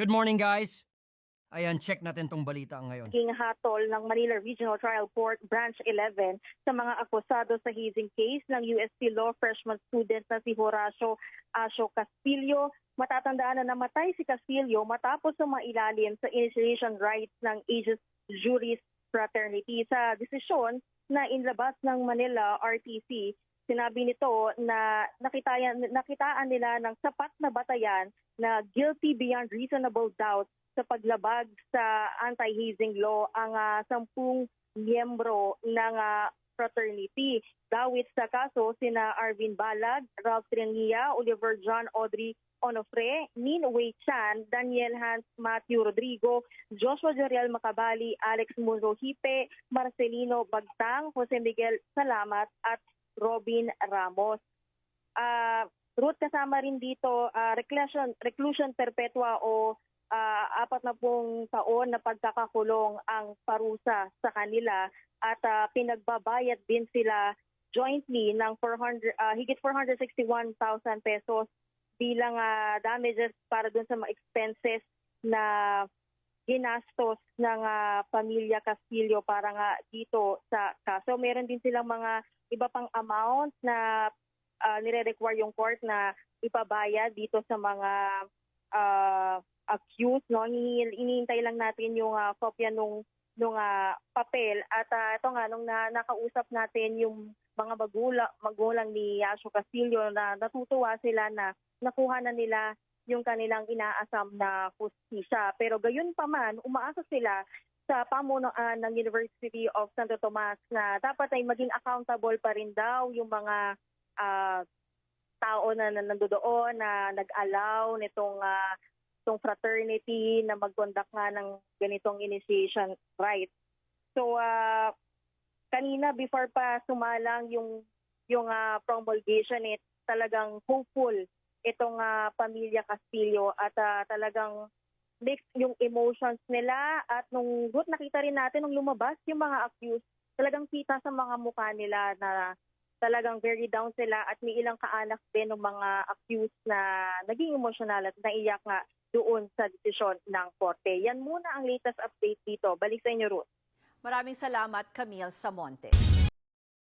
Good morning, guys. Ayan, check natin tong balita ngayon. Naging hatol ng Manila Regional Trial Court Branch 11 sa mga akusado sa hazing case ng UST Law freshman student na si Horacio Asio Castillo. Matatandaan na namatay si Castillo matapos sumailalim sa initiation rights ng Aegis Juris Fraternity. Sa desisyon na inlabas ng Manila RTC, sinabi nito na nakitaan nila ng sapat na batayan na guilty beyond reasonable doubt sa paglabag sa anti-hazing law ang 10 miyembro ng fraternity. Dawit sa kaso sina Arvin Balag, Ralph Trinilla, Oliver John Audrey Onofre, Min Wei Chan, Daniel Hans Matthew Rodrigo, Joshua Joriel Macabali, Alex Munro Hipe, Marcelino Bagtang, Jose Miguel Salamat at Robin Ramos. Ruth, kasama rin dito reclusion perpetua o 40 taon na pagkakakulong ang parusa sa kanila at pinagbabayad din sila jointly ng higit 461,000 pesos bilang damages para dun sa mga expenses na ginastos ng pamilya Castillo para nga dito sa kaso. Meron din silang mga iba pang amount na nire-require yung court na ipabayad dito sa mga accused. No? Inihintay lang natin yung kopya nung papel at ito nga nung nakausap natin yung mga magulang ni Asio Castillo na natutuwa sila na nakuha na nila yung kanilang inaasam na hustisya. Pero gayon pa man, umaasa sila sa pamunuan ng University of Santo Tomas na dapat ay maging accountable pa rin daw yung mga tao na nandoon na nag-allow nitong fraternity na mag-conduct nga ng ganitong initiation rites. So kanina before pa sumalang yung promulgation, talagang hopeful itong pamilya Castillo at talagang mixed yung emotions nila at nung nakita rin natin nung lumabas yung mga accused, talagang kita sa mga mukha nila na talagang very down sila at may ilang kaanak din ng mga accused na naging emotional at naiyak nga doon sa desisyon ng korte. Yan muna ang latest update dito. Balik sa inyo, Ruth. Maraming salamat, Camille Samonte.